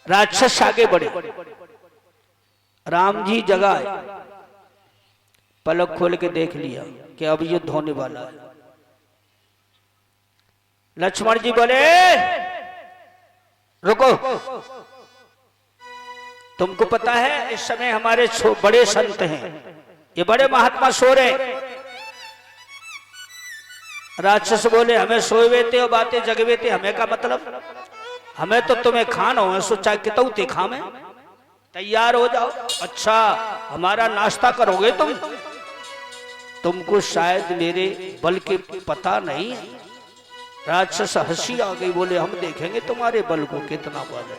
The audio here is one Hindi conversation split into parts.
राक्षस आगे बढ़े, राम जी जगाए, पलक खोल के देख लिया कि अब युद्ध होने वाला है। लक्ष्मण जी बोले रुको, तुमको पता है इस समय हमारे बड़े संत हैं, ये बड़े महात्मा सो रहे। राक्षस बोले हमें सोए थे और बातें जगवे थे, हमें का मतलब, हमें तो तुम्हें खाना हो, सोचा कि तू ते खामे, तैयार हो जाओ। अच्छा हमारा नाश्ता करोगे तुमको शायद मेरे बल के पता नहीं है। राक्षस हंसी आ गई, बोले हम देखेंगे तुम्हारे बल को कितना बल है।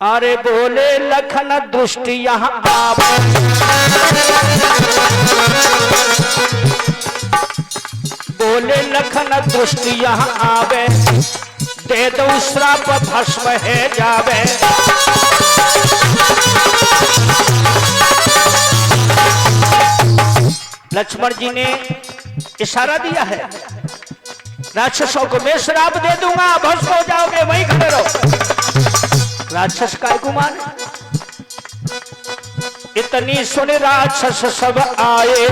अरे बोले लखन दुष्ट यहाँ आवे, बोले लखन दुष्ट यहाँ आवे, दे दो श्राप भस्म है जावे। लक्ष्मण जी ने इशारा दिया है राक्षसों को, मैं श्राप दे दूंगा, भस्म हो जाओगे, वहीं खड़े रहो। राक्षस का गुमान, इतनी सुन राक्षस सब आए,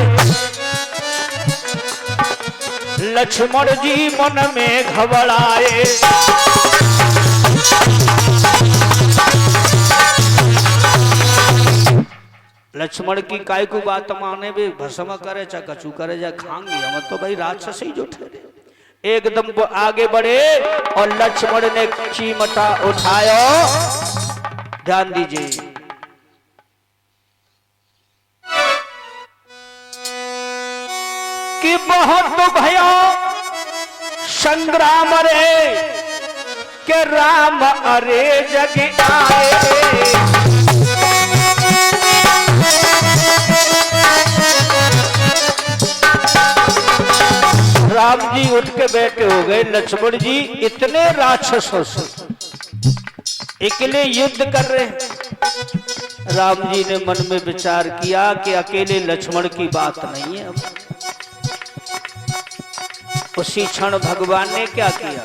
लक्ष्मण जी मन में घबराए। लक्ष्मण की काय को बात माने भी भस्म करे चाहे कछु करे जा खाएंगे हम तो भाई राक्षस ही जो ठहरे। एकदम वो आगे बढ़े और लक्ष्मण ने चिमटा उठाया, ध्यान दीजिए, कि बहुत भयो संग्राम रे के राम अरे जग आए। राम जी उठ के बैठे हो गए, लक्ष्मण जी इतने राक्षसों से अकेले युद्ध कर रहे। राम जी ने मन में विचार किया कि अकेले लक्ष्मण की बात नहीं है। उसी क्षण भगवान ने क्या किया,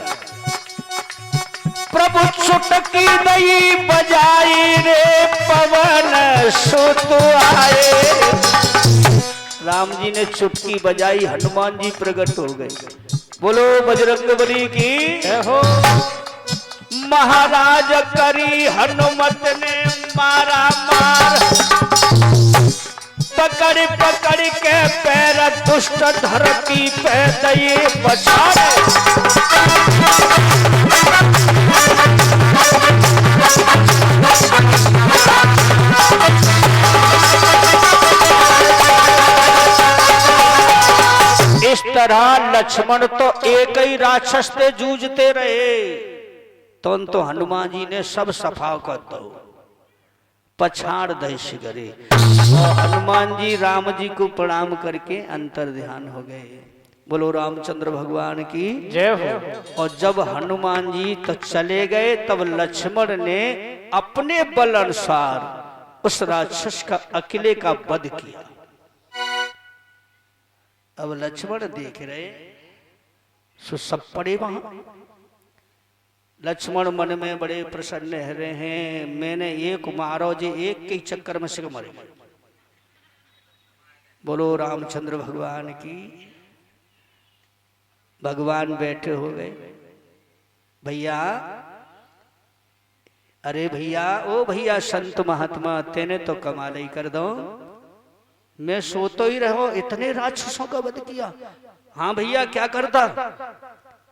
प्रभु चुटकी दई बजाई रे पवन सुत आए। राम जी ने चुटकी बजाई, हनुमान जी प्रकट हो गए। बोलो बजरंगबली की जय हो। महाराज करी हनुमत ने मारा मार, पकड़ पकड़ के पैर दुष्ट धरती पे दई बचाए। इस तरह लक्ष्मण तो एक ही राक्षस से जूझते रहे, तो हनुमान जी ने सब सफा कर दो, पछाड़ दश करे। और हनुमान जी राम जी को प्रणाम करके अंतर ध्यान हो गए। बोलो रामचंद्र भगवान की जय हो। और जब हनुमान जी तो चले गए, तब लक्ष्मण ने अपने बल अनुसार उस राक्षस का अकेले का वध किया। अब लक्ष्मण देख रहे सो सब पड़े वहां। लक्ष्मण मन में बड़े प्रसन्न रहे हैं, मैंने एक मारो जी, एक के चक्कर में से मरे। बोलो रामचंद्र भगवान की। भगवान बैठे हो गए, भैया, अरे भैया, ओ भैया संत महात्मा, तेने तो कमाल ही कर दो, मैं सोतो ही रहो, इतने राक्षसों का वध किया। हाँ भैया क्या करता,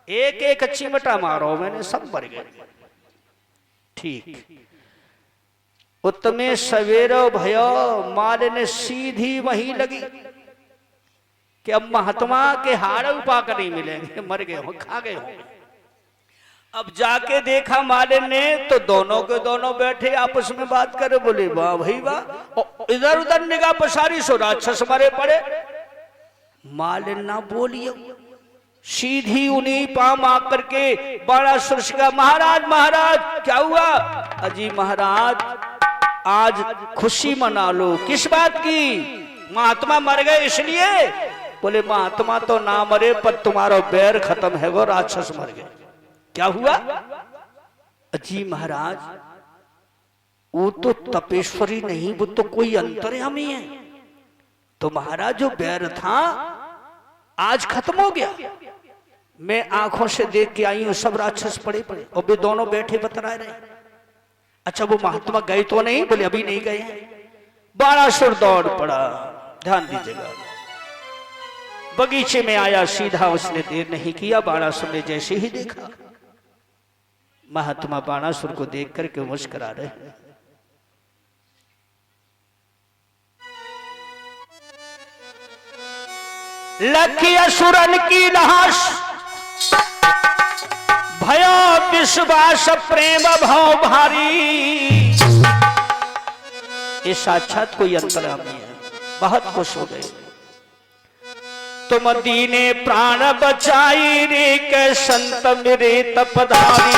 एक एक चिमटा मारो, मैंने सब मर गए। ठीक, उत्तमे सवेरो भयो, माल ने सीधी वही लगी कि अब महात्मा के हाड़ पाकर नहीं मिलेंगे, मर गए हो, खा गए हो। अब जाके देखा मालिन ने तो दोनों के दोनों बैठे आपस में बात करे। बोले वाह भाई वाह, इधर उधर निगाह पसारी सो राक्षस मरे पड़े। मालिन ना बोलियो, सीधी उन्हीं पाम आकर के बड़ा सुरस का, महाराज महाराज क्या हुआ? अजी महाराज आज खुशी मना लो। किस बात की? महात्मा मर गए इसलिए। बोले महात्मा तो ना मरे पर तुम्हारा बैर खत्म है, वो राक्षस मर गए। क्या हुआ? अजी महाराज, वो तो तपेश्वरी नहीं, वो तो कोई अंतर्यामी है। तो महाराज जो बैर था आज खत्म हो गया। मैं आंखों से देख के आई हूं, सब राक्षस पड़े पड़े और वे दोनों बैठे बतरा रहे। अच्छा वो महात्मा गए तो नहीं? बोले अभी नहीं गए हैं। बाणासुर दौड़ पड़ा, ध्यान दीजिएगा। बगीचे में आया सीधा, उसने देर नहीं किया। बाणासुर ने जैसे ही देखा, महात्मा बाणासुर को देख करके मुस्कुरा रहे। लखी असुरन की नाश, भयो विश्वास प्रेम भाव भारी। ये साक्षात कोई अंतर्यामी है। बहुत खुश हो गए। तुम दीने प्राण बचाई रे के संत मेरे तपधारी।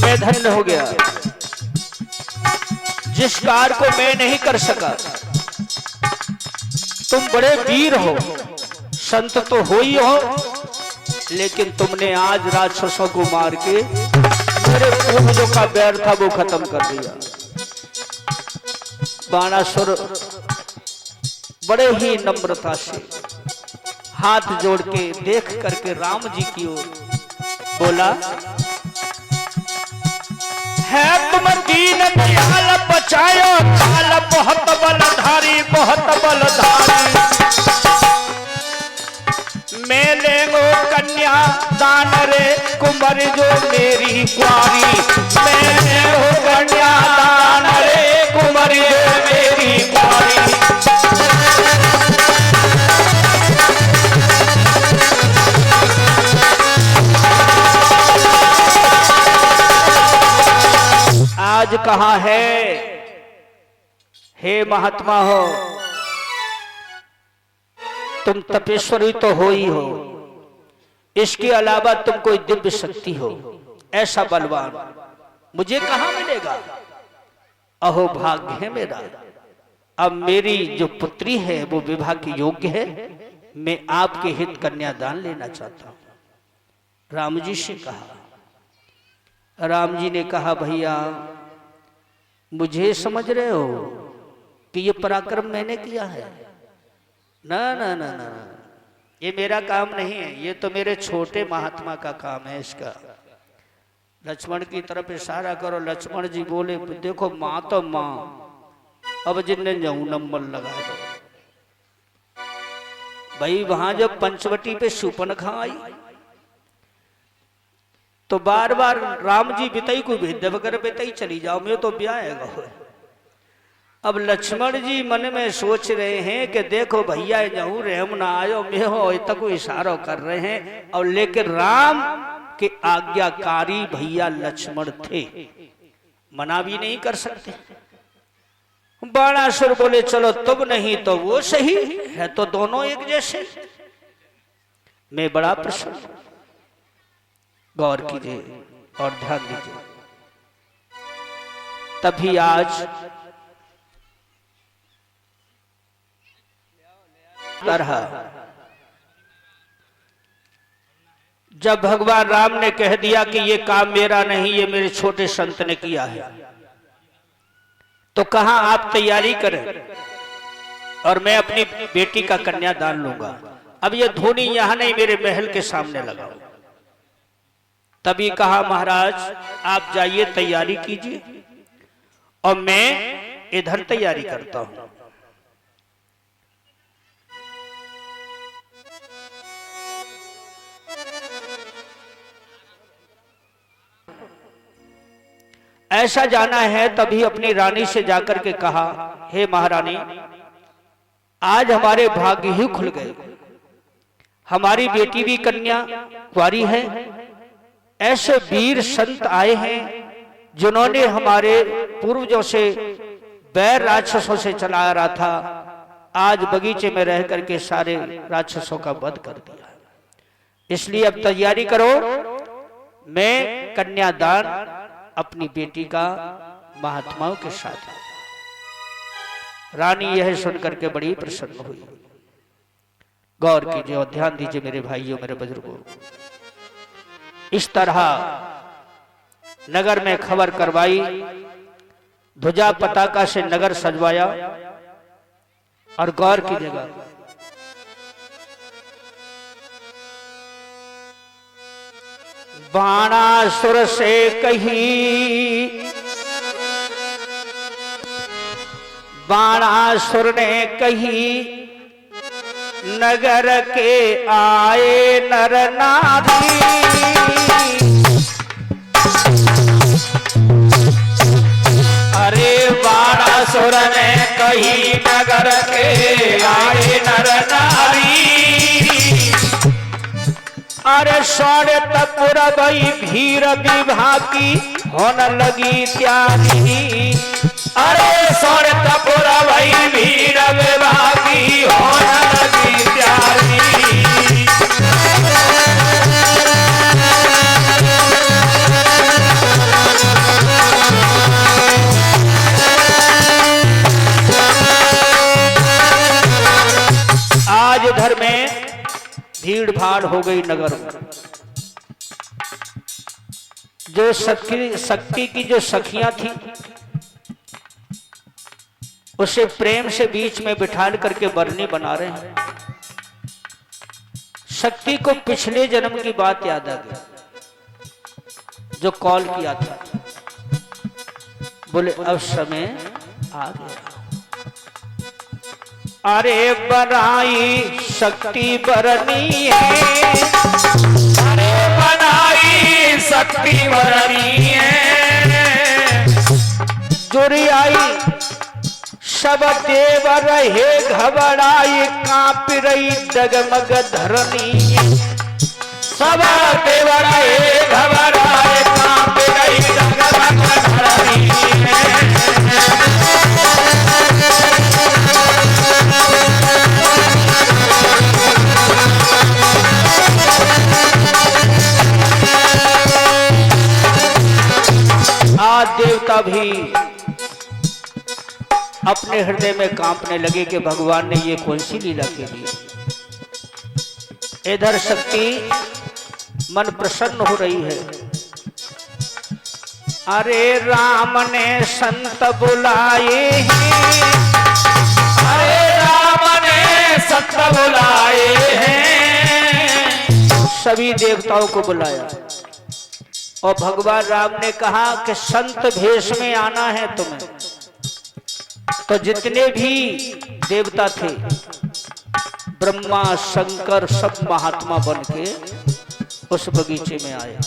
मैं धन्य हो गया। जिस कार्य को मैं नहीं कर सका, तुम बड़े वीर हो, संत तो हो ही हो, लेकिन तुमने आज राक्षसों को मार के मेरे पूर्वजों का बैर था वो खत्म कर दिया। बाणासुर बड़े ही नम्रता से हाथ जोड़ के देख करके राम जी की ओर बोला, है तुम दीन दयाल बचायो, काल बहुत बलधारी, बहुत बलधारी। मैं लेंगो कन्या दान रे कुंवर जो मेरी कुआरी। मैं लेंगो कन्या दान रे कुंवर जो मेरी कुआरी। आज कहाँ है? हे महात्मा हो, तुम तपेश्वरी तो हो ही हो, इसके अलावा तुम कोई दिव्य शक्ति हो, ऐसा बलवान मुझे कहां मिलेगा? अहो भाग्य है मेरा। अब मेरी जो पुत्री है वो विवाह की योग्य है। मैं आपके हित कन्यादान लेना चाहता हूं। राम जी से कहा। राम जी ने कहा, भैया मुझे समझ रहे हो कि ये पराक्रम मैंने किया है? ना ना ना ना, ये मेरा काम नहीं है, ये तो मेरे छोटे महात्मा का काम है। इसका लक्ष्मण की तरफ इशारा करो। लक्ष्मण जी बोले, देखो माँ तो माँ, अब जिनने जाऊं नंबर लगा दो। भाई वहां जब पंचवटी पे शूर्पणखा आई तो बार बार राम जी बितई को भेज दे, वगैरह बितई चली जाओ, मैं तो ब्याह है। अब लक्ष्मण जी मन में सोच रहे हैं कि देखो भैया जाऊं रहम ना आयो, मैं हो तक इशारा कर रहे हैं। और लेकिन राम के आज्ञाकारी भैया लक्ष्मण थे, मना भी नहीं कर सकते। बाणासुर बोले, चलो तुम नहीं तो वो सही है, तो दोनों एक जैसे। मैं बड़ा प्रसन्न। गौर कीजिए और ध्यान दीजिए। तभी आज तरह जब भगवान राम ने कह दिया कि ये काम मेरा नहीं, ये मेरे छोटे संत ने किया है, तो कहा आप तैयारी करें और मैं अपनी बेटी का कन्यादान लूंगा। अब ये धोनी यहां नहीं, मेरे महल के सामने लगाओ। तभी कहा, महाराज आप जाइए तैयारी कीजिए और मैं इधर तैयारी करता हूं। ऐसा जाना है। तभी अपनी रानी से जाकर के कहा, हे महारानी, आज हमारे भाग्य ही खुल गए। हमारी बेटी भी कन्या कुंवारी है। ऐसे वीर संत आए हैं जिन्होंने हमारे पूर्वजों से बैर राक्षसों से चला रहा था, आज बगीचे में रह करके सारे राक्षसों का वध कर दिया। इसलिए अब तैयारी करो, मैं कन्यादान अपनी बेटी का महात्माओं के साथ। रानी यह सुनकर के बड़ी प्रसन्न हुई। गौर कीजिए और ध्यान दीजिए मेरे भाइयों, मेरे बुजुर्गों। इस तरह नगर में खबर करवाई, ध्वजा पताका से नगर सजवाया। और गौर कीजिएगा, बाणासुर से कही, बाणासुर ने कही, नगर के आए नर नारी। अरे बाणासुर ने कही, नगर के आए नर नारी। अरे सोने तपुर भई भीर विभा की होने लगी त्यारी। अरे सोने तपुर भई भीर विभा की होने लगी त्यारी। आज इधर में भीड़ भाड़ हो गई नगर में। जो शक्ति की जो सखियां थी, उसे प्रेम से बीच में बिठाल करके बरनी बना रहे हैं। शक्ति को पिछले जन्म की बात याद आ गई, जो कॉल किया था। बोले अब समय आ गया। अरे बनाई शक्ति बरनी है, अरे बनाई शक्ति बरनी है। जुरी आई सब देव रहे घबराई, कांप रही डगमग धरनी। सब देव रहे घबराए, कांप रही डगमग धरनी। आज देवता भी अपने हृदय में कांपने लगे कि भगवान ने ये कौन सी लीला के ली। इधर शक्ति मन प्रसन्न हो रही है। अरे राम ने संत बुलाए हैं, अरे राम ने संत बुलाए हैं। सभी देवताओं को बुलाया और भगवान राम ने कहा कि संत भेष में आना है तुम्हें। तो जितने भी देवता थे, ब्रह्मा शंकर सब महात्मा बन के उस बगीचे में आए।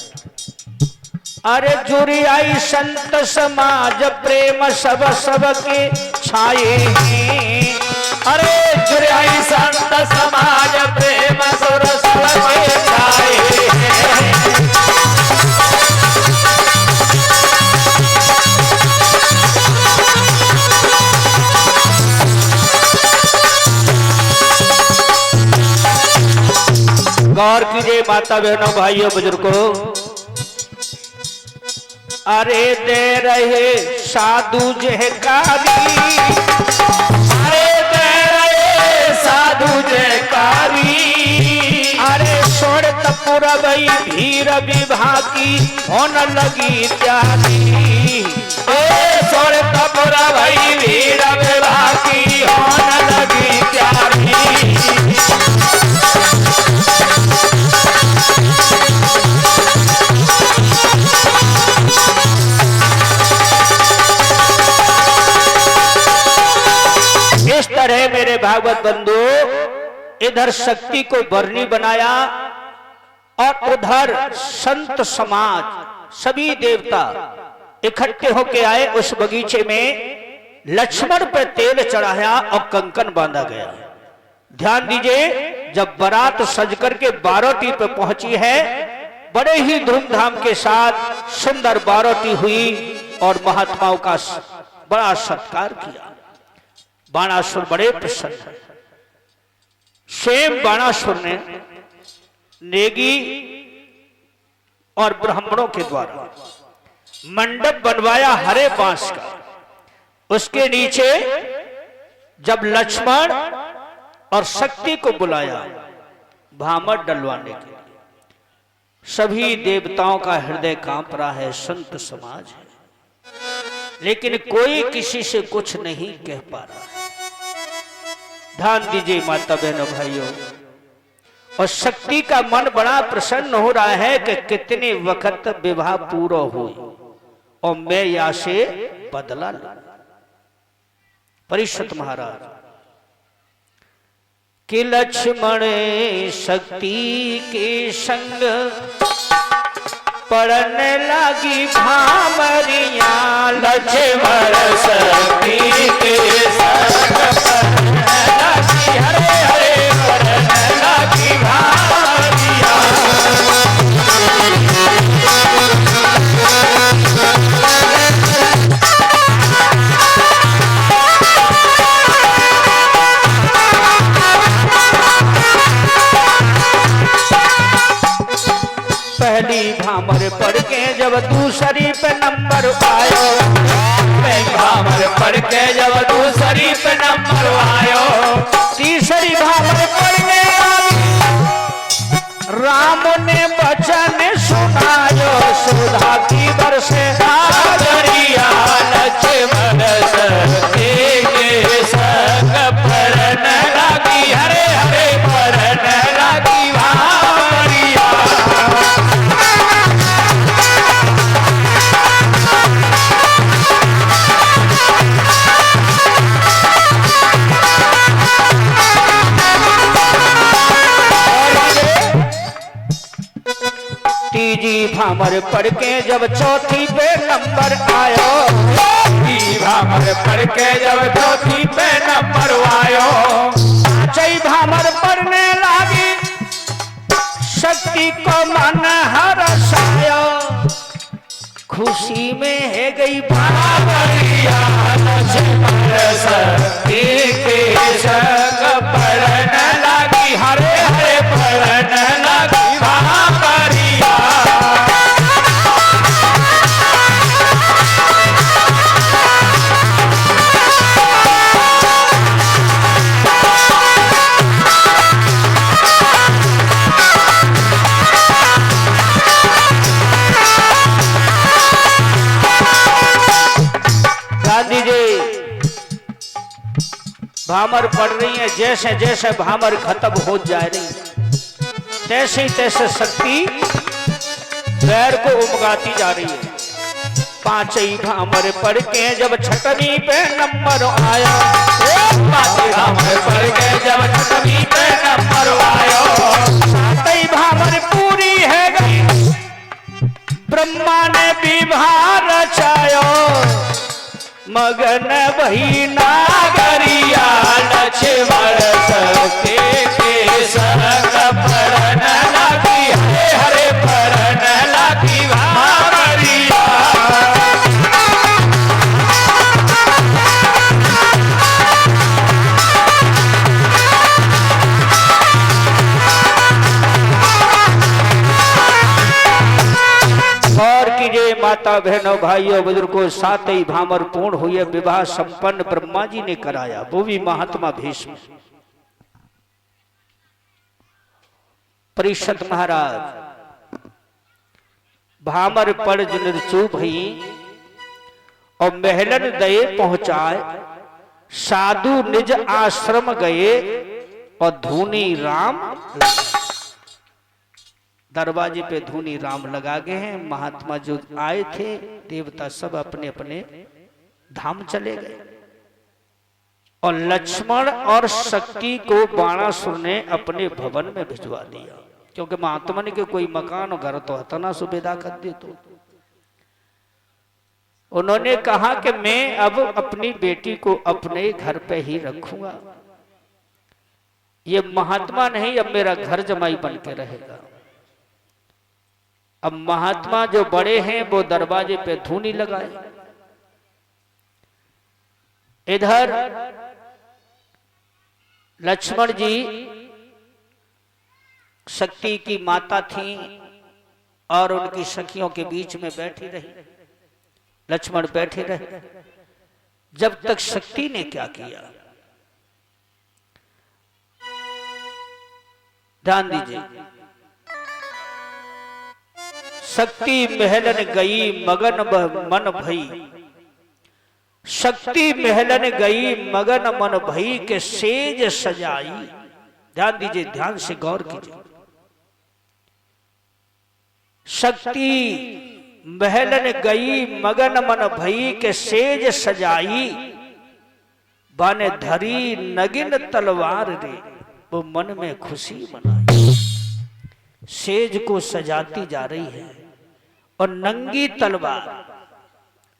अरे जुरी आई संत समाज प्रेम सब सब के छाए हैं। अरे जुरी आई संत समाज प्रेम सब सब के छाए हैं। गौर कीजिए माता बहनों भाइयों बुजुर्गों। अरे दे रहे साधु जयकारी, अरे दे रहे साधु जयकारी। अरे सोड़ तपुर भई भीर विभा की होने लगी त्यारी। सोड़ तपुर भई भीर विभा की होने लगी त्यारी। इस तरह मेरे भागवत बंधु इधर शक्ति को बरनी बनाया और उधर संत समाज सभी देवता इकट्ठे होके आए। उस बगीचे में लक्ष्मण पर तेल चढ़ाया और कंकन बांधा गया। ध्यान दीजिए, जब बारात सज करके बाराती पे पहुंची है, बड़े ही धूमधाम के साथ सुंदर बाराती हुई और महात्माओं का बड़ा सत्कार किया। बाणासुर बड़े प्रसन्न है। स्वयं बाणासुर ने नेगी और ब्राह्मणों के द्वारा मंडप बनवाया हरे बांस का। उसके नीचे जब लक्ष्मण और शक्ति को बुलाया भामर डलवाने के लिए, सभी देवताओं का हृदय कांप रहा है, संत समाज है, लेकिन कोई किसी से कुछ नहीं कह पा रहा है। ध्यान दीजिए माता बहनों भाइयों, और शक्ति का मन बड़ा प्रसन्न हो रहा है कि कितने वक्त विवाह पूरा हुई और मैं यहां से बदला लूं। परीक्षित महाराज कि लक्ष्मण शक्ति के संग पड़ने लगी भामरिया, लक्ष्मण शक्ति के संग पड़ने लगी, हरे हरे पड़ने लगी भामरिया। पहली भामर पढ़ के जब दूसरी पे नंबर आयो, पहली भामर पढ़ के जब दूसरी पे नंबर आयो, तीसरी भामर पढ़ने राम ने वचन सुनायो, सुधा की बरसे सागरिया, लक्ष्मण शक्ति के संग पड़ने लगी, हरे हरे पड़ने लगी भामरिया। तीजी भामर पढ़ के जब चौथी पे नंबर आयो, तीजी भामर पढ़ के जब चौथी पे नंबर आयो, पांचवी भामर पढ़ने लगी, शक्ति को मन हर्षायो, खुशी में है गई भामरिया, लक्ष्मण शक्ति के संग पड़ने लगी, हरे हरे पड़ने लगी भामरिया। गांधी जी भामर पढ़ रही है, जैसे जैसे भामर खत्म हो जा रही तैसे तैसे शक्ति पैर को उमगाती जा रही है। पांचवी भामर पढ़ के जब छठवीं पे नंबर आया, पांचवी भामर पढ़ के जब छठवीं पे नंबर आया, सातवीं भामर पूरी है गई, ब्रह्मा ने विवाह रचायो, मगन वही नागरिया, लक्ष्मण शक्ति के संग पड़ने लगी, हरे हरे पड़ने लगी भामरिया। और कीजिए माता बहनों भाइयों बुजुर्गों, साथ ही भामर पूर्ण हुए, विवाह संपन्न ब्रह्मा जी ने कराया, वो भी महात्मा भीष्म। परीक्षित महाराज भामर पड़ निर्चू भई और महलन दये पहुंचाए, साधु निज आश्रम गए और धूनी राम, दरवाजे पे धूनी राम लगा गए हैं। महात्मा जो आए थे देवता सब अपने अपने धाम चले गए, और लक्ष्मण और शक्ति को बाणासुर ने अपने भवन में भिजवा दिया, क्योंकि महात्मा ने के कोई मकान और घर तो हतना सुबेदा कर दे। तो उन्होंने कहा कि मैं अब अपनी बेटी को अपने घर पे ही रखूंगा, ये महात्मा नहीं अब मेरा घर जमाई बन के रहेगा। अब महात्मा जो बड़े हैं वो दरवाजे पे धूनी लगाए, इधर लक्ष्मण जी शक्ति की माता थी और उनकी सखियों के बीच में बैठी रही, लक्ष्मण बैठे रहे। जब तक शक्ति ने क्या किया, ध्यान दीजिए। शक्ति महलन गई मगन मन भई, शक्ति महलन गई मगन मन भई के सेज सजाई। ध्यान दीजिए, ध्यान से गौर कीजिए। शक्ति महलन गई मगन मन भई के सेज सजाई, बाने धरी नगिन तलवार रे, वो मन में खुशी मनाई। सेज को सजाती जा रही है और नंगी तलवार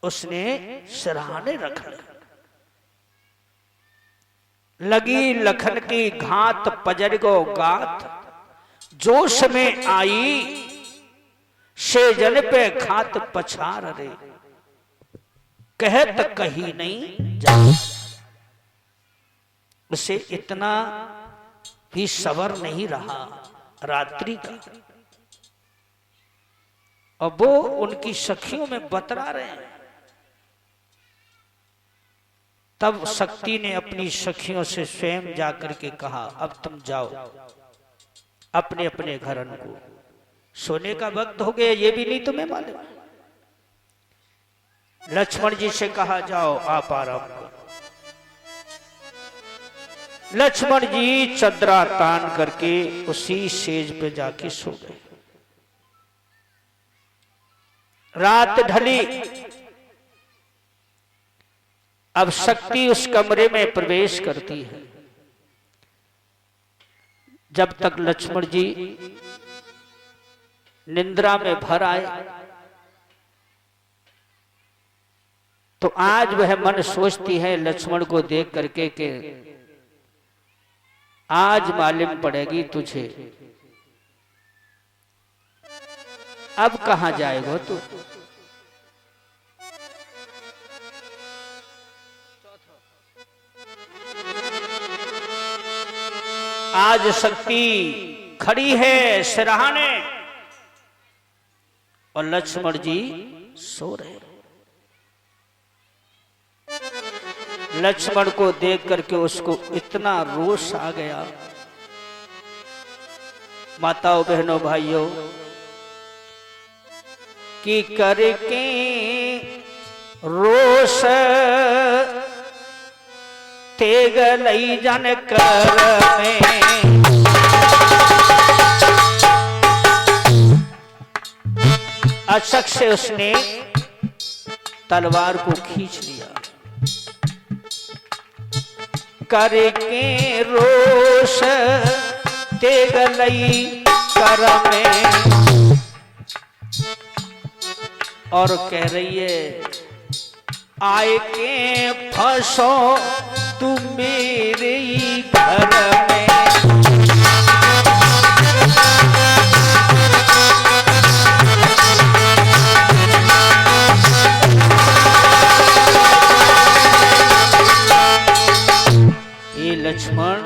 उसने सिरहाने रख लगी। लखन की घात पजरगो गात, जोश में आई सेजन पे खात पछार रे, कहत कही नहीं जा। उसे इतना भी सबर नहीं रहा रात्रि का, और वो उनकी सखियों में बतरा रहे हैं। तब शक्ति ने अपनी सखियों से स्वयं जाकर के कहा, अब तुम जाओ अपने अपने घरन को, सोने का वक्त हो गया, ये भी नहीं तुम्हें मालूम। लक्ष्मण जी से कहा, जाओ आप आराम करो। लक्ष्मण जी चदरा तान करके उसी सेज पे जाके सो गए। रात ढली, अब शक्ति उस कमरे में प्रवेश करती है। जब तक लक्ष्मण जी निंद्रा में भर आए, तो आज वह मन सोचती है लक्ष्मण को देख करके कि आज मालूम पड़ेगी तुझे, अब कहां जाएगा तू। आज शक्ति खड़ी है सिरहाने और लक्ष्मण जी सो रहे। लक्ष्मण को देख करके उसको इतना रोष आ गया। माताओं बहनों भाइयों, कि करके रोष तेग लई जन कर में, अशक से उसने तलवार को खींच लिया। करके रोष तेग लई कर में, और कह रही है, आए के फंसो तुम मेरे घर में। ये लक्ष्मण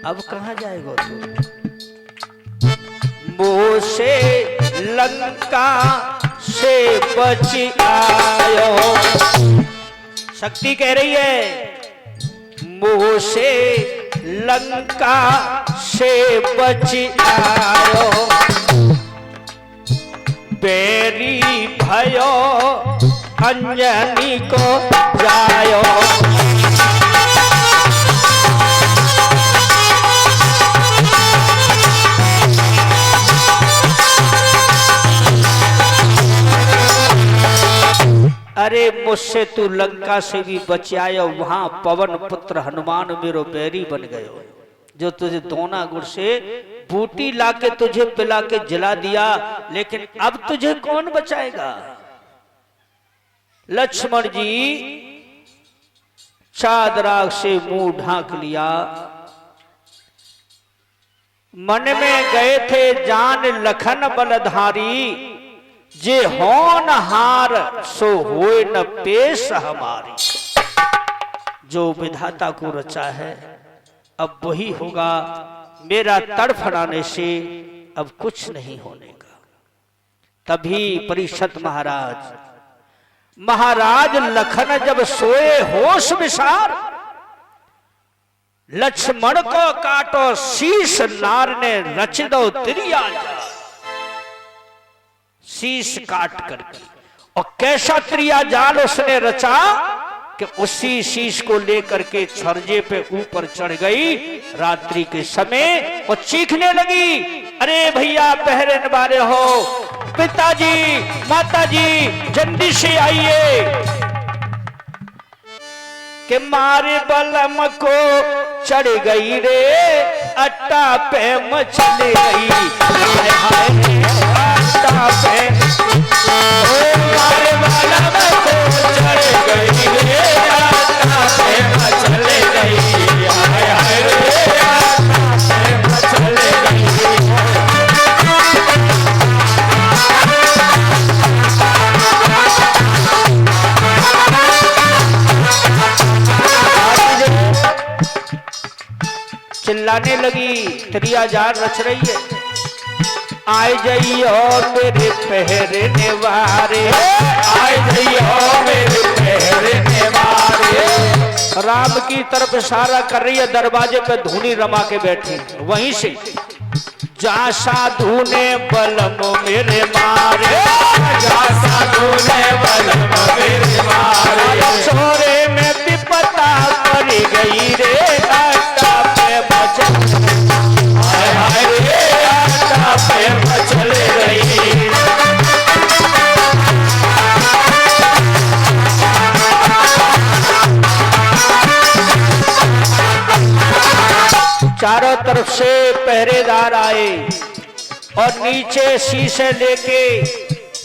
अब कहां जाएगा तू? मोह से लंका से बच आयो। शक्ति कह रही है, मोह से लंका से बच आयो, बैरी भयो अंजनी को जायो। अरे मुझसे तू लंका से भी बच आयो, वहां पवन पुत्र हनुमान मेरो बैरी बन गयो, जो तुझे दोना गुड़ से बूटी लाके तुझे पिला के जला दिया, लेकिन अब तुझे कौन बचाएगा। लक्ष्मण जी चादराग से मुंह ढांक लिया, मन में गए थे जान लखन बलधारी, जे होन हार सो होए न पेश हमारी। जो विधाता को रचा है अब वही होगा, मेरा तड़फड़ाने से अब कुछ नहीं होने का। तभी परीक्षित महाराज लखन जब सोए होश विसार, लक्ष्मण को काटो शीश नार ने रच दो त्रिया जाल। शीश काट करके और कैसा त्रिया जाल उसने रचा कि उसी शीश को लेकर के छर्जे पे ऊपर चढ़ गई रात्रि के समय और चीखने लगी, अरे भैया पहरे वाले हो, पिताजी माताजी जल्दी से आइए कि मारे बलम को चढ़ गई रे अट्टा पे मचल गई। हाय हाय अट्टा पे मारे बलम को चढ़ गई रे अट्टा पे मचल गई। हाय हाय अट्टा पे मचल गई। चिल्लाने लगी, त्रिया जाल रच रही है, आए जाइयो मेरे पहरने वाले, आए जाइयो मेरे पहरने वाले। राम की तरफ इशारा कर रही है, दरवाजे पे धूनी रमा के बैठी। वहीं से जा साधु ने बलम मेरे मारे, जा साधु ने बलम मेरे मारे। छोरे में विपता पड़ गई रे अट्टा पे मचल। हाय हाय रे अट्टा पे मचल रही। चारों तरफ से पहरेदार आए और नीचे शीशे लेके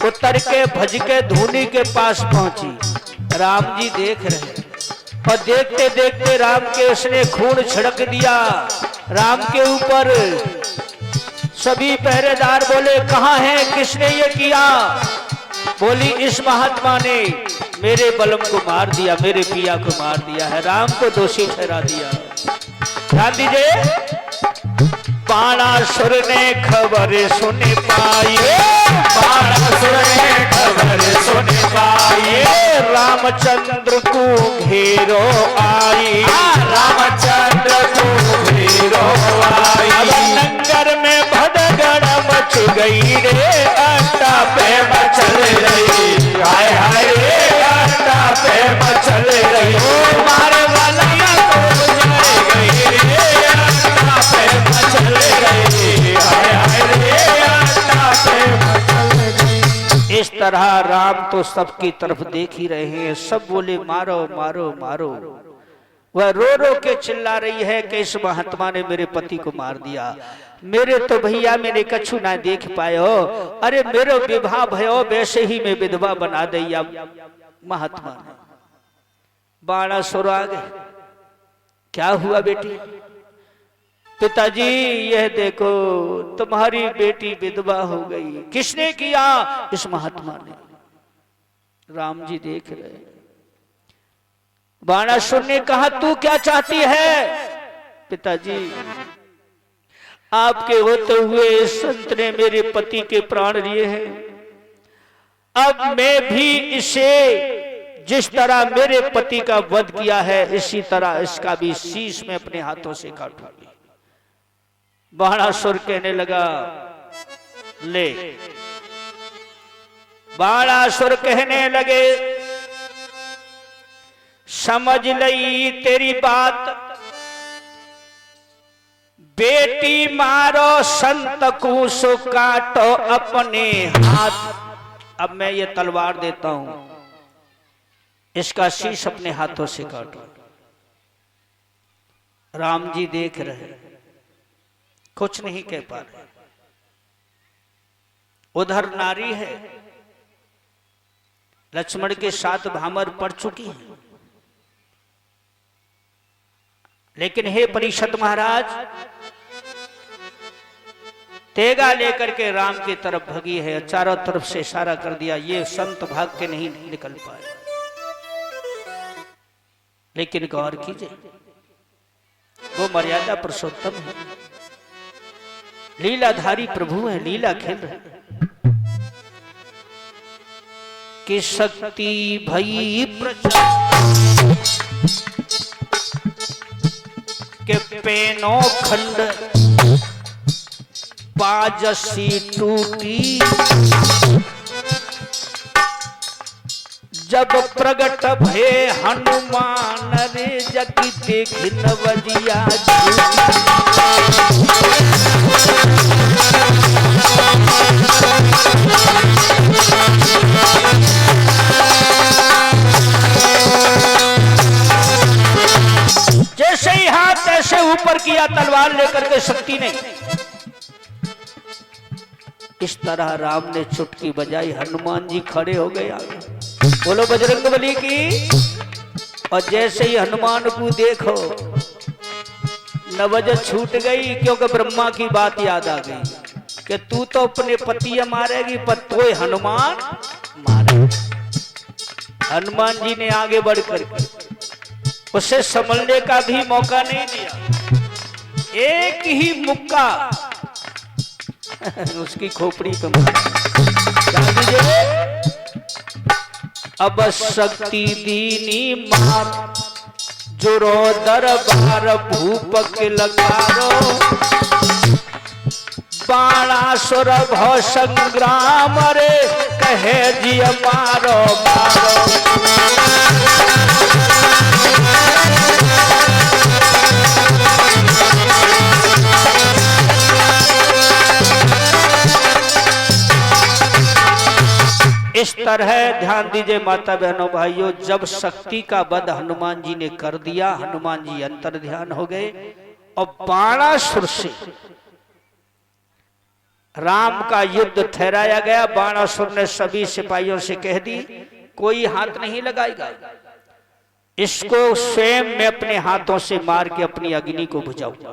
उतर के भज के धूनी के पास पहुंची। राम जी देख रहे और देखते देखते राम के उसने खून छिड़क दिया राम के ऊपर। सभी पहरेदार बोले, कहाँ है, किसने ये किया? बोली, इस महात्मा ने मेरे बलम को मार दिया, मेरे पिया को मार दिया है, राम को दोषी ठहरा दिया। ध्यान दीजिए, बाणासुर ने खबर सुन पाई, बाणासुर ने खबर सुन पाई, रामचंद्र को घेरो आई, रामचंद्र को घेरो आई। अब नंगर में भदगड़ मच गई रे अट्टा पे मचल रही। हाय हाय रे अट्टा पे मचल रही। ओ मारे वाला को जल गई रे अट्टा पे मचल रही। हाय हाय रे अट्टा पे मचल गई। इस तरह राम तो सबकी तरफ देख ही रहे हैं, सब बोले मारो मारो मारो। वह रो रो के चिल्ला रही है कि इस महात्मा ने मेरे पति को मार दिया, मेरे तो भैया मैंने कछु ना देख पायो, अरे मेरे विवाह भयो वैसे ही मैं विधवा बना दिया महात्मा ने। बाणासुर आ गए, क्या हुआ बेटी? पिताजी यह देखो तुम्हारी बेटी विधवा हो गई। किसने किया? इस महात्मा ने। राम जी देख रहे। बाणासुर ने कहा, तू क्या चाहती है? पिताजी आपके होते हुए इस संत ने मेरे पति के प्राण लिए हैं, अब मैं भी इसे जिस तरह मेरे पति का वध किया है इसी तरह इसका भी शीश में अपने हाथों से काटूंगी। बाणासुर कहने लगा, ले। बाणासुर कहने लगे, समझ लई तेरी बात, बेटी मारो संत को सो काटो अपने हाथ। अब मैं ये तलवार देता हूं, इसका शीश अपने हाथों से काटो। राम जी देख रहे, कुछ नहीं कह पा रहे। उधर नारी है, लक्ष्मण के साथ भामर पड़ चुकी है, लेकिन हे परिषद महाराज, तेगा लेकर के राम की तरफ भगी है, चारों तरफ से इशारा कर दिया, ये संत भाग के नहीं निकल पाए। लेकिन गौर कीजिए, वो मर्यादा पुरुषोत्तम है, लीलाधारी प्रभु है, लीला खेल रहे कि शक्ति भई प्रचंड के पेनो खंड बाजसी टूटी। जब प्रगट भये हनुमान रे जगी देखी नवजिया जैसे ही हाथ ऐसे ऊपर किया तलवार लेकर के शक्ति ने, इस तरह राम ने चुटकी बजाई, हनुमान जी खड़े हो गए आगे। बोलो बजरंगबली की। और जैसे ही हनुमान को देखो नवज छूट गई, क्योंकि ब्रह्मा की बात याद आ गई कि तू तो अपने पति मारेगी पर तोय हनुमान मारे। हनुमान जी ने आगे बढ़कर उसे संभलने का भी मौका नहीं दिया, एक ही मुक्का उसकी खोपड़ी पे मारा। अब शक्ति दीनी मार जुरो दरबार भूप के लगारो। बाणासुर भव संग्राम रे कहे जी मारो मारो। इस तरह ध्यान दीजिए माता बहनों भाइयों, जब शक्ति का वध हनुमान जी ने कर दिया, हनुमान जी अंतर ध्यान हो गए और बाणासुर से राम का युद्ध ठहराया गया। बाणासुर ने सभी सिपाहियों से कह दी कोई हाथ नहीं लगाएगा, इसको स्वयं मैं अपने हाथों से मार के अपनी अग्नि को बुझाऊंगा।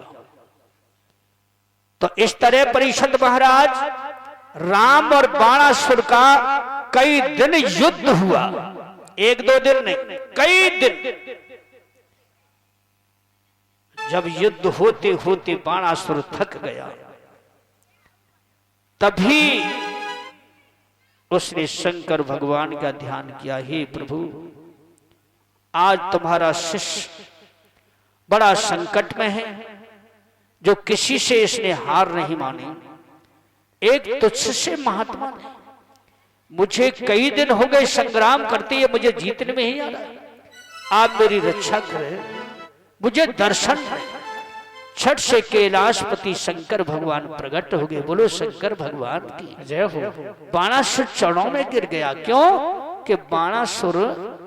तो इस तरह परिषद महाराज राम और बाणासुर का कई दिन युद्ध हुआ, एक दो दिन नहीं, कई दिन। जब युद्ध होते होते बाणासुर थक गया, तभी उसने शंकर भगवान का ध्यान किया, हे प्रभु आज तुम्हारा शिष्य बड़ा संकट में है, जो किसी से इसने हार नहीं मानी। एक तुझ से महात्मा ने, मुझे कई दिन हो गए संग्राम करते हुए, मुझे जीतने में ही आ रहा है। आप मेरी रक्षा करें, मुझे दर्शन करें। छठ से कैलाशपति शंकर भगवान प्रकट हो गए। बोलो शंकर भगवान की जय हो। बाणासुर चरणों में गिर गया। क्यों? कि बाणासुर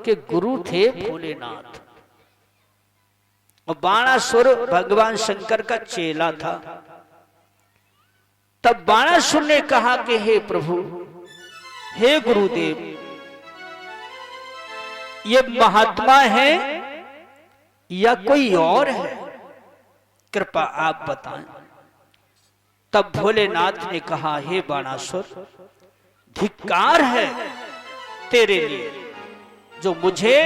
के गुरु थे भोलेनाथ और बाणासुर भगवान शंकर का चेला था। तब बाणासुर ने कहा कि हे प्रभु, हे गुरुदेव, ये महात्मा है या कोई और है, कृपा आप बताएं। तब भोलेनाथ ने कहा, हे बाणासुर, धिक्कार है तेरे लिए, जो मुझे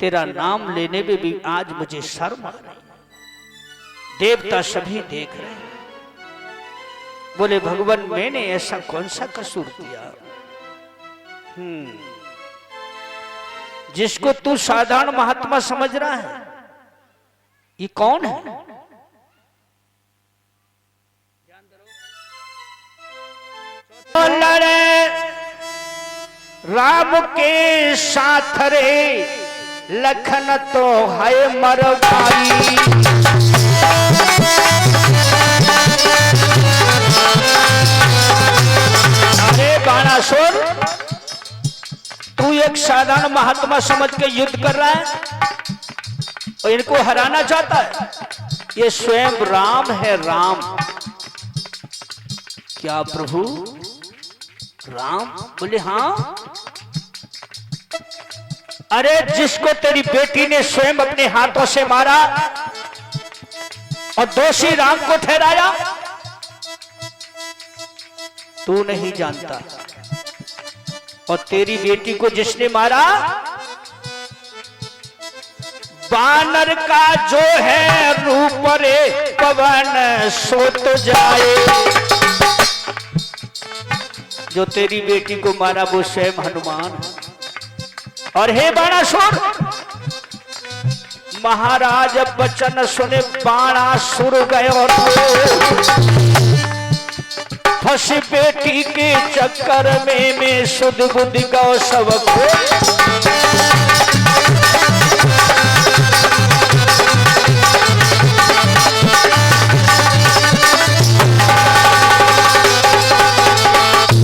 तेरा नाम लेने में भी आज मुझे शर्म आ रही। देवता सभी देख रहे हैं। बोले भगवान, मैंने ऐसा कौन सा कसूर किया जिसको तू साधारण महात्मा समझ रहा है? ये कौन है? लड़े राम के साथ रे, लखन तो है मरवाई। अरे बाणासुर, तू एक साधारण महात्मा समझ के युद्ध कर रहा है और इनको हराना चाहता है। ये स्वयं राम है, राम। क्या प्रभु राम? बोले हाँ। अरे जिसको तेरी बेटी ने स्वयं अपने हाथों से मारा और दोषी राम को ठहराया, तू नहीं जानता। और तेरी बेटी को जिसने मारा, बानर का जो है रूप रे, पवन सो तो जाए। जो तेरी बेटी को मारा वो स्वयं हनुमान। और हे बाणासुर, महाराज बचन सुने बाणासुर गयो फंस बेटी के चक्कर में मैं सुध बुद्धि गौ सब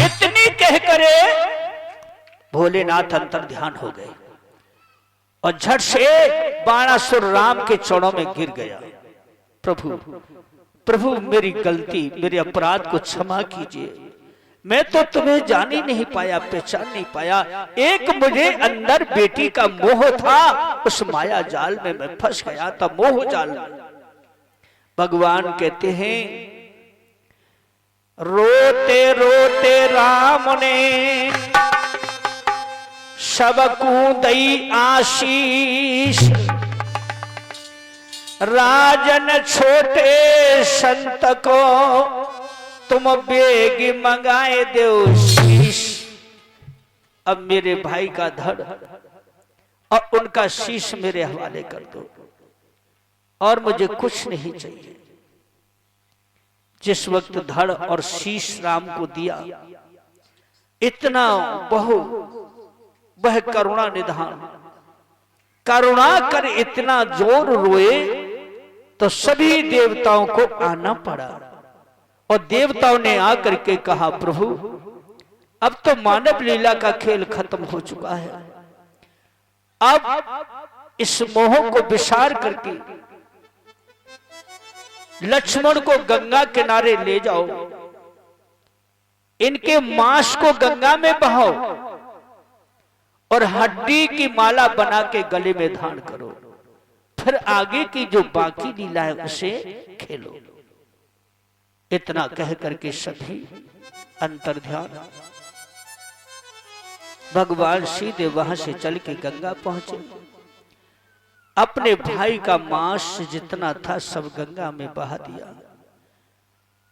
इतनी कह करे भोलेनाथ अंतर ध्यान हो गए और झट से बाणासुर राम के चरणों में गिर गया। प्रभु प्रभु मेरी गलती मेरे अपराध को क्षमा कीजिए, मैं तो तुम्हें जान ही नहीं पाया, पहचान नहीं पाया। एक मुझे अंदर बेटी का मोह था, उस माया जाल में मैं फंस गया था, मोह जाल। भगवान कहते हैं रोते रोते राम ने सबको दई आशीष, राजन छोटे संत को तुम बेग मंगाए दो शीश। अब मेरे भाई का धड़ और उनका शीश मेरे हवाले कर दो और मुझे कुछ नहीं चाहिए। जिस वक्त धड़ और शीश राम को दिया, इतना वह करुणा निधान करुणा कर इतना जोर रोए तो सभी देवताओं को आना पड़ा और देवताओं ने आकर के कहा प्रभु अब तो मानव लीला का खेल खत्म हो चुका है, अब इस मोह को विसार करके लक्ष्मण को गंगा किनारे ले जाओ, इनके मांस को गंगा में बहाओ और हड्डी की माला बना के गले में धारण करो, फिर आगे की जो बाकी लीला है उसे खेलो। इतना कह करके सभी अंतर ध्यान। भगवान सीधे वहां से चल के गंगा पहुंचे, अपने भाई का मांस जितना था सब गंगा में बहा दिया,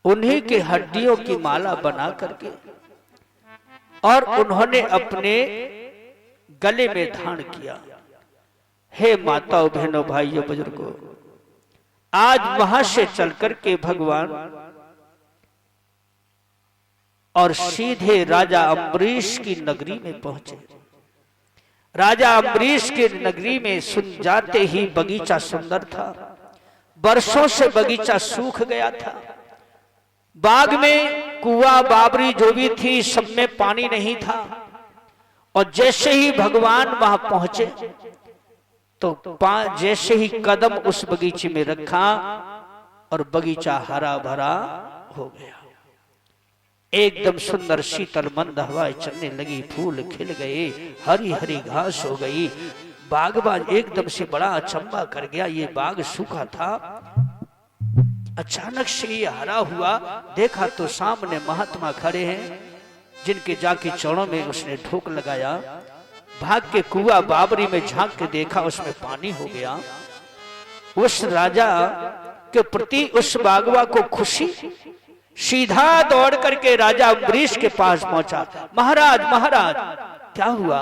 उन्हीं के हड्डियों की माला बना करके और उन्होंने अपने गले में धारण किया। हे माताओं बहनों भाइयों बुजुर्गों, आज वहां से चलकर के भगवान और सीधे राजा अम्बरीश की नगरी में पहुंचे। राजा अम्बरीश की नगरी में सुन जाते ही बगीचा सुंदर था, बरसों से बगीचा सूख गया था, बाग में कुआं बाबरी जो भी थी सब में पानी नहीं था। और जैसे ही भगवान वहां पहुंचे तो जैसे ही कदम उस बगीचे में रखा और बगीचा हरा भरा हो गया, एकदम सुंदर शीतल मंद हवाएं चलने लगी, फूल खिल गए, हरी हरी घास हो गई। बागबान एकदम से बड़ा अचंभा कर गया, ये बाग सूखा था, अचानक से ये हरा हुआ। देखा तो सामने महात्मा खड़े हैं, जिनके जाके चरणों में उसने ढोक लगाया। भाग के कुआं बाबरी में झांक के देखा, उसमें पानी हो गया। उस राजा के प्रति उस बागवा को खुशी, सीधा दौड़ करके राजा अम्बरीश के पास पहुंचा। महाराज महाराज क्या हुआ?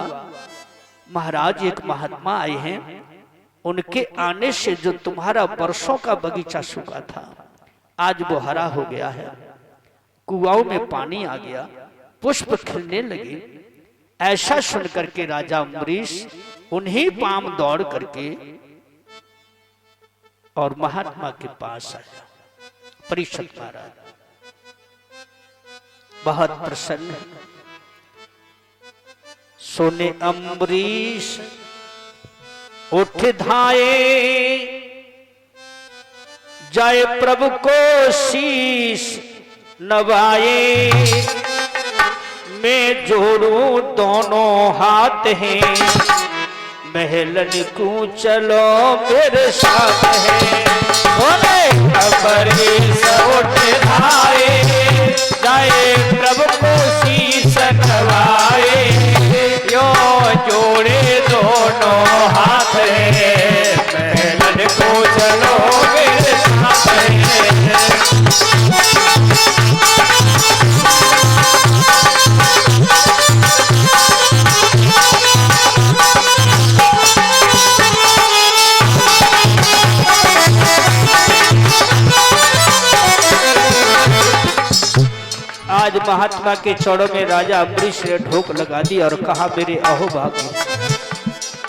महाराज एक महात्मा आए हैं, उनके आने से जो तुम्हारा वर्षों का बगीचा सूखा था आज वो हरा हो गया है, कुआओं में पानी आ गया, पुष्प खिलने लगे। ऐसा सुन करके राजा अम्बरीश उन्हीं पाम दौड़ करके और महात्मा के पास आया। परीक्षित महाराज बहुत प्रसन्न, सोने अम्बरीश उठ धाये, जय प्रभु को शीश नवाए। मैं जोड़ू दोनों हाथ हैं, महलन को चलो मेरे साथ है। बोले अम्बरीश उठ धाये, जय प्रभु को शीश नवाए। यो जोड़े दोनों हाथ है, महलन को चलो मेरे साथ है। आज महात्मा के चरणों में राजा अम्बरीश ने ढोक लगा दी और कहा, मेरे अहोभाग्य,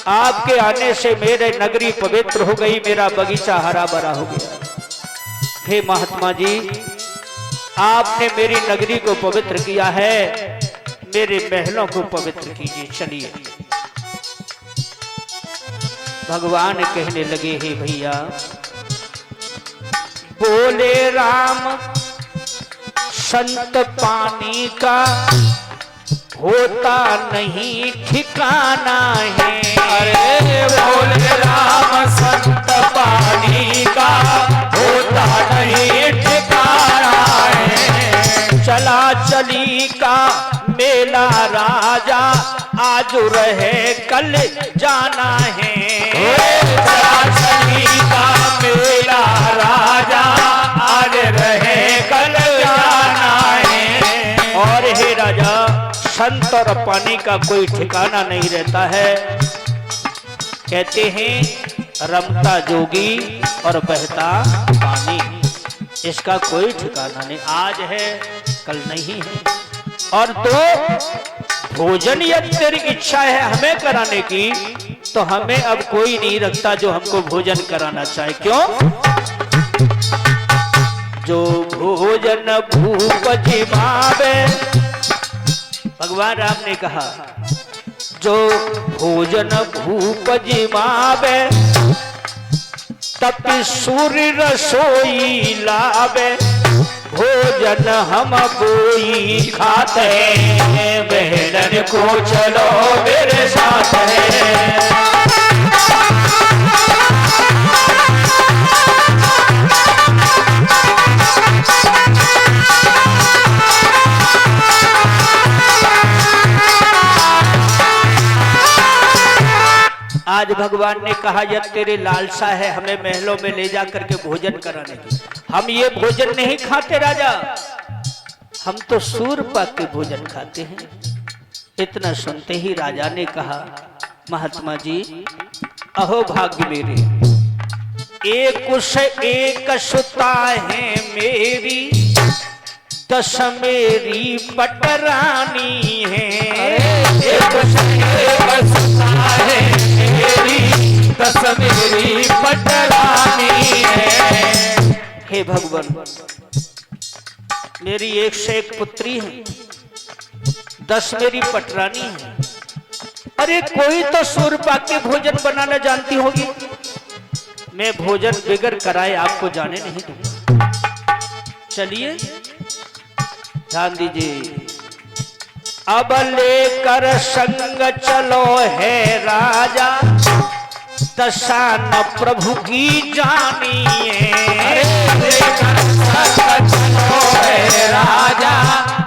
आपके आने से मेरे नगरी पवित्र हो गई, मेरा बगीचा हरा भरा हो गया। हे महात्मा जी, आपने मेरी नगरी को पवित्र किया है, मेरे महलों को पवित्र कीजिए, चलिए। भगवान कहने लगे, हे भैया, बोले राम, संत पानी का होता नहीं ठिकाना है। अरे बोले राम, संत पानी का होता नहीं ठिकाना है। चला चली का मेला राजा, आज रहे कल जाना है। चला चली का मेला राजा, आज रहे कल जाना है। और हे राजा, संत और पानी का कोई ठिकाना नहीं रहता है। कहते हैं रमता जोगी और बहता पानी, इसका कोई ठिकाना नहीं, आज है कल नहीं है। और तो भोजन यदि तेरी इच्छा है हमें कराने की, तो हमें अब कोई नहीं रखता जो हमको भोजन कराना चाहे। क्यों? जो भोजन भूप जिमावे, भगवान राम ने कहा, जो भोजन भूप जिमावे, तपि सूर्य रसोई लावे। भोजन हम कोई खाते हैं, बहन को चलो मेरे साथ है। आज भगवान ने कहा, यदि तेरे लालसा है हमें महलों में ले जा करके भोजन कराने की, हम ये भोजन नहीं खाते राजा, हम तो सूर पाक के भोजन खाते हैं। इतना सुनते ही राजा ने कहा, महात्मा जी, अहो भाग्य मेरे, एक उस एक सुता है मेरी, 10 मेरी पटरानी है। एक सुता है मेरी, 10 मेरी पटरानी है। हे भगवान, मेरी 1 से 1 पुत्री है, 10 मेरी पटरानी है। अरे कोई तो सूर पाक के भोजन बनाना जानती होगी, मैं भोजन बिगर कराए आपको जाने नहीं दूंगा। चलिए ध्यान दीजिए, अब लेकर संग चलो है राजा, दशा न प्रभु की जानी है। लेकर संग चलो है राजा,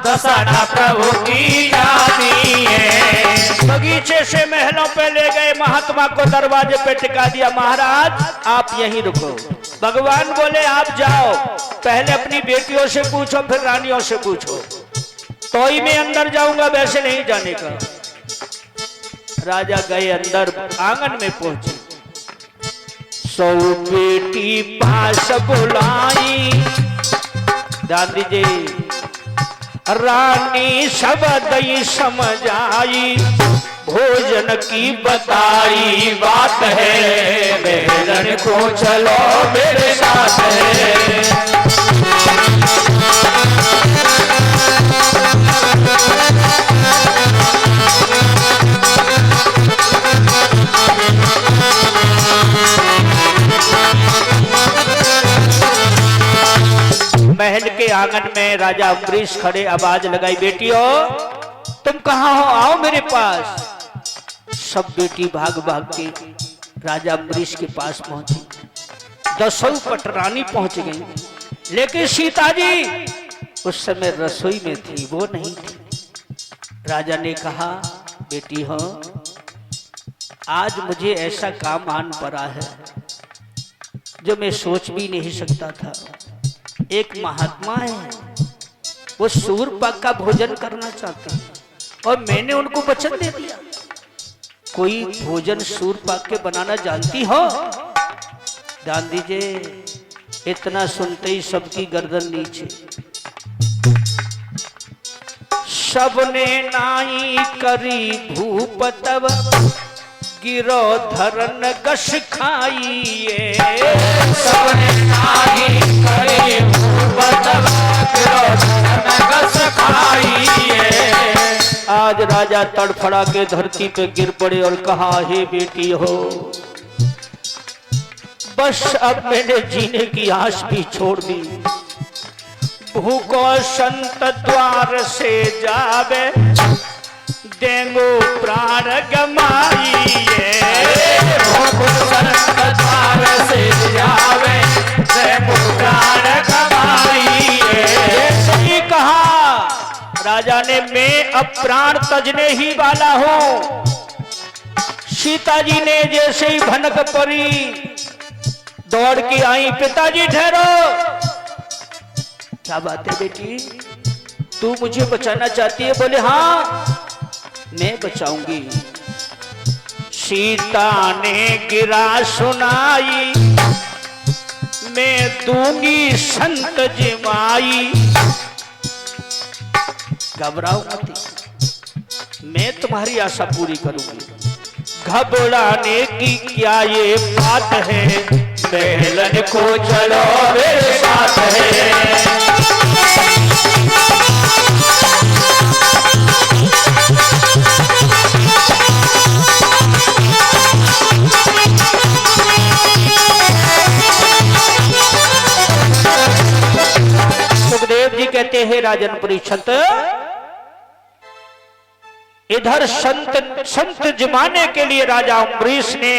दशा न प्रभु की जानी है। बगीचे से महलों पे ले गए, महात्मा को दरवाजे पे टिका दिया, महाराज आप यहीं रुको। भगवान बोले आप जाओ, पहले अपनी बेटियों से पूछो फिर रानियों से पूछो, तो ही मैं अंदर जाऊंगा, वैसे नहीं जाने का। राजा गए अंदर, आंगन में पहुंचे, 100 बेटी पास बुलाई। ध्यान दीजिए, रानी सब दई समझाई, भोजन की बताई बात है, बहन को चलो मेरे साथ है। महल के आंगन में राजा अम्बरीश खड़े, आवाज लगाई, बेटियों तुम कहाँ हो, आओ मेरे पास। सब बेटी भाग भाग के राजा अम्बरीश के पास पहुंची, 10 पटरानी पहुंच गई, लेकिन सीता जी उस समय रसोई में थी, वो नहीं थी। राजा ने कहा, बेटी हो, आज मुझे ऐसा काम आन पड़ा है जो मैं सोच भी नहीं सकता था। एक महात्मा है, वो सूर पाक का भोजन करना चाहते हैं और मैंने उनको वचन दे दिया। कोई भोजन सूर पाक के बनाना जानती हो? ध्यान दीजिए, इतना सुनते ही सबकी गर्दन नीचे। सबने नाई करी भूप तब गिरो धरन गश खाइए। सबने नाई करी भूप तब गिरो धरन गश खाइए। आज राजा तड़फड़ा के धरती पे गिर पड़े और कहा, हे बेटी हो, बस अब मैंने जीने की आस भी छोड़ दी। भूखो संत द्वार से जावे, देंगो प्राण गमाइए। भूखो संत द्वार से जावे, देंगो प्राण गमाइए। ऐसे कहा राजा ने, मैं अब प्राण तजने ही वाला हूं। सीता जी ने जैसे ही भनक पड़ी, दौड़ के आई, पिताजी ठहरो। क्या बात है बेटी, तू मुझे बचाना चाहती है? बोले हाँ, मैं बचाऊंगी। सीता ने गिरा सुनाई, मैं दूंगी संत जिमाई। घबराओ मत, मैं तुम्हारी आशा पूरी करूंगी। घबराने की क्या ये बात है, महलन को चलो मेरे साथ है। सुखदेव जी कहते हैं, राजन परीक्षित, इधर संत जमाने के लिए राजा अम्बरीश ने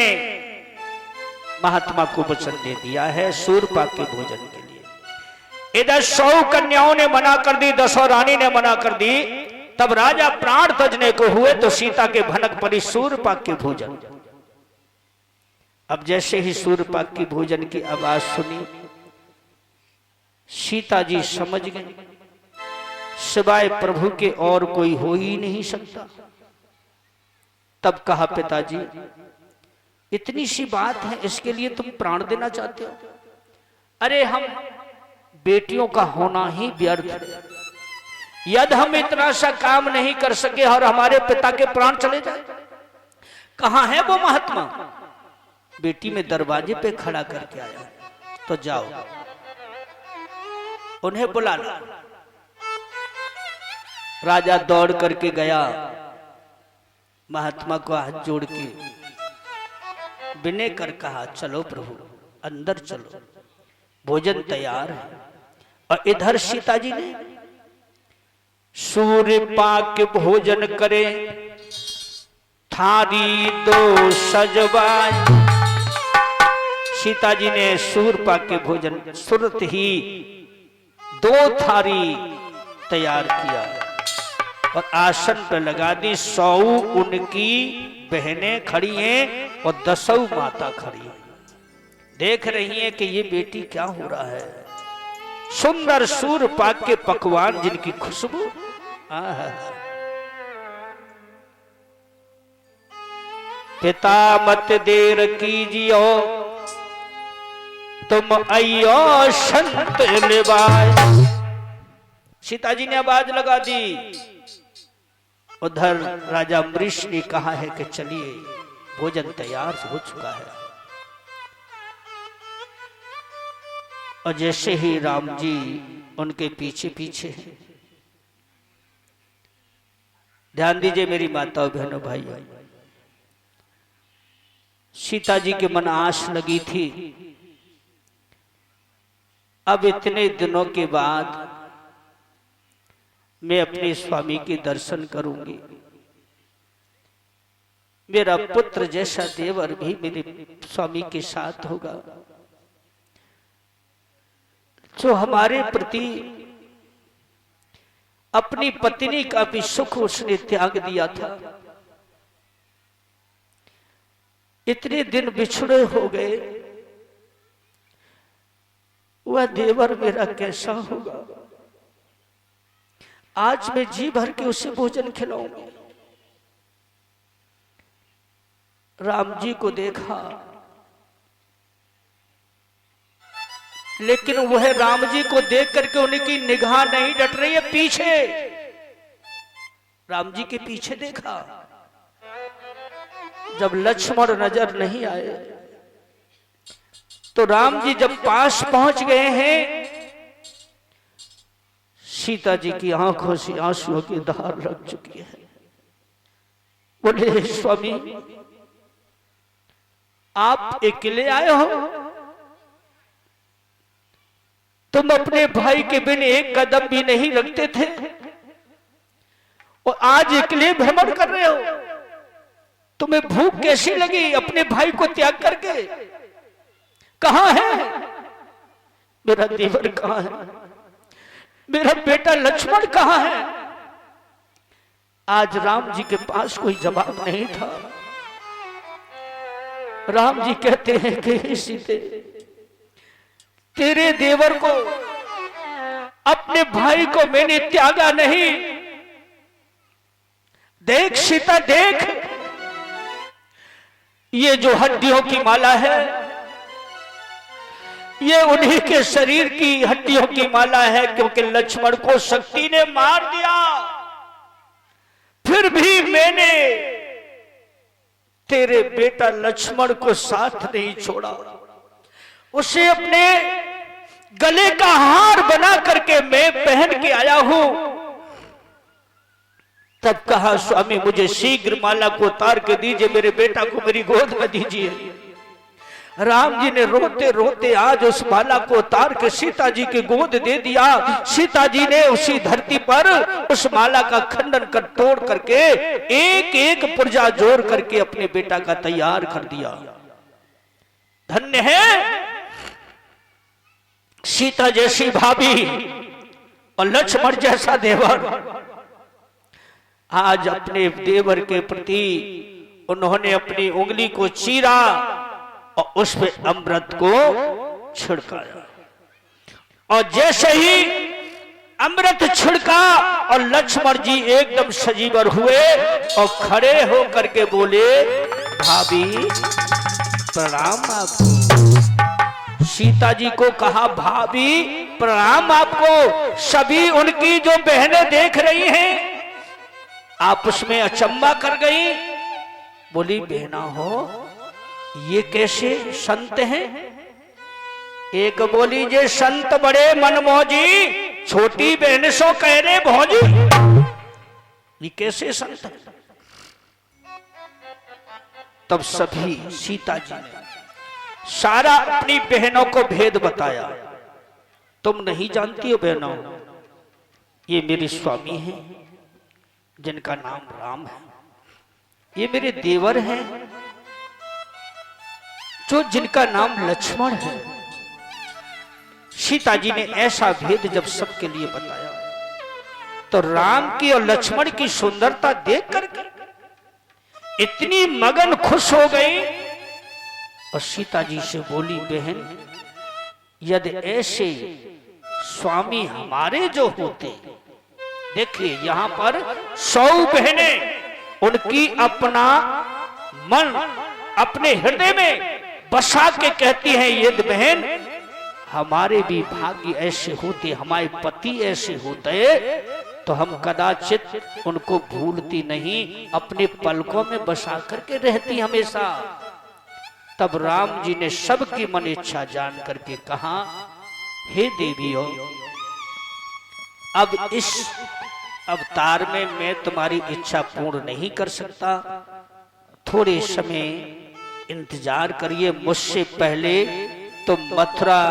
महात्मा को वचन दे दिया है शूरपा के भोजन के लिए। इधर 100 कन्याओं ने मना कर दी, 10 रानी ने मना कर दी। तब राजा प्राण तजने को हुए तो सीता के भनक पड़ी शूरपा के भोजन। अब जैसे ही शूरपा की भोजन की आवाज सुनी, सीता जी समझ गई सिवाय प्रभु के और कोई हो ही नहीं सकता। तब कहा, पिताजी इतनी सी बात है, इसके लिए तुम प्राण देना चाहते हो? अरे हम बेटियों का होना ही व्यर्थ है। यदि हम इतना सा काम नहीं कर सके और हमारे पिता के प्राण चले जाए। कहां है वो महात्मा? बेटी में दरवाजे पे खड़ा करके आया, तो जाओ उन्हें बुला लो। राजा दौड़ करके गया, महात्मा को हाथ जोड़ के विनय कर कहा, चलो प्रभु अंदर चलो, भोजन तैयार है। और इधर सीता जी ने शूरपा के भोजन करे, थारी दो सजवाए। सीता जी ने शूरपा के भोजन सुरत ही 2 थारी तैयार किया और आसन पर लगा दी। 100 उनकी बहनें खड़ी हैं और 10 माता खड़ी हैं, देख रही हैं कि ये बेटी क्या हो रहा है। सुंदर शूरपा के पकवान जिनकी खुशबू, पिता मत देर कीजियो, तुम अयो संत निभाए। सीता जी ने आवाज लगा दी। उधर राजा अम्बरीश ने कहा है कि चलिए भोजन तैयार हो चुका है। और जैसे ही राम जी उनके पीछे पीछे हैं, ध्यान दीजिए मेरी माताओं बहनों भाइयों, सीता जी के मन आस लगी थी, अब इतने दिनों के बाद मैं अपने स्वामी के दर्शन करूंगी। मेरा पुत्र जैसा देवर भी मेरे स्वामी के साथ होगा, जो हमारे प्रति अपनी पत्नी का भी सुख उसने त्याग दिया था। इतने दिन बिछड़े हो गए, वह देवर मेरा कैसा होगा। आज मैं जी भर के उसे भोजन खिलाऊंगी। राम जी को देखा, लेकिन वह राम जी को देख करके उनकी निगाह नहीं डट रही है पीछे। राम जी के पीछे देखा, जब लक्ष्मण नजर नहीं आए तो राम जी जब पास पहुंच गए हैं, सीता जी की आंखों से आंसुओं की धार लग चुकी है। बोले स्वामी आप अकेले आए हो, तुम अपने भाई के बिन एक कदम भी नहीं रखते थे और आज अकेले भ्रमण कर रहे हो, तुम्हें भूख कैसी लगी अपने भाई को त्याग करके? कहां है मेरा देवर, कहां है मेरा बेटा लक्ष्मण, कहां है? आज राम जी के पास कोई जवाब नहीं था। राम जी कहते हैं कि सीते, तेरे देवर को, अपने भाई को मैंने त्यागा नहीं। देख सीता देख, ये जो हड्डियों की माला है ये उन्हीं के शरीर की हड्डियों की माला है, क्योंकि लक्ष्मण को शक्ति ने मार दिया, फिर भी मैंने तेरे बेटा लक्ष्मण को साथ नहीं छोड़ा। उसे अपने गले का हार बना करके मैं पहन के आया हूं। तब कहा स्वामी मुझे शीघ्र माला को उतार के दीजिए, मेरे बेटा को मेरी गोद में दीजिए। राम जी ने रोते रोते आज उस माला को उतार के सीता जी की गोद दे दिया। सीता जी ने उसी धरती पर उस माला का खंडन कर तोड़ करके एक एक पुर्जा जोड़ करके अपने बेटा का तैयार कर दिया। धन्य है सीता जैसी भाभी और लक्ष्मण जैसा देवर। आज अपने देवर के प्रति उन्होंने अपनी उंगली को चीरा और उस पे अमृत को छिड़काया, और जैसे ही अमृत छिड़का और लक्ष्मण जी एकदम सजीवर हुए और खड़े होकर के बोले भाभी प्रणाम आपको। सीता जी को कहा भाभी प्रणाम आपको। सभी उनकी जो बहनें देख रही हैं आपस में अचंबा कर गई। बोली बहना हो ये कैसे संत हैं? एक बोली जे संत बड़े मनमौजी, छोटी बहन सो कह रहे भौजी। ये कैसे संत है? तब सभी सीता जी ने सारा अपनी बहनों को भेद बताया। तुम नहीं जानती हो बहनों, ये मेरे स्वामी हैं जिनका नाम राम है, ये मेरे देवर हैं जो जिनका नाम लक्ष्मण है। सीता जी ने ऐसा भेद जब सबके लिए बताया तो राम की और लक्ष्मण की सुंदरता देख करके इतनी मगन खुश हो गई और सीता जी से बोली बहन यदि ऐसे स्वामी हमारे जो होते, देखिए यहां पर 100 बहनें उनकी अपना मन अपने हृदय में बसा के कहती हैं यदि बहन हमारे भी भाग्य ऐसे होते, हमारे पति ऐसे होते तो हम कदाचित उनको भूलती नहीं, अपने पलकों में बसा करके रहती हमेशा। तब राम जी ने सबकी मन इच्छा जान करके कहा हे देवियों, अब इस अवतार में मैं तुम्हारी इच्छा पूर्ण नहीं कर सकता, थोड़े समय इंतजार करिए। मुझसे पहले तुम मथुरा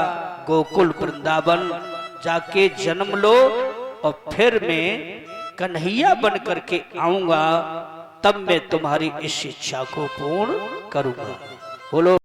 गोकुल वृंदावन जाके जन्म लो और फिर मैं कन्हैया बन करके आऊंगा, तब मैं तुम्हारी इस इच्छा को पूर्ण करूंगा। बोलो।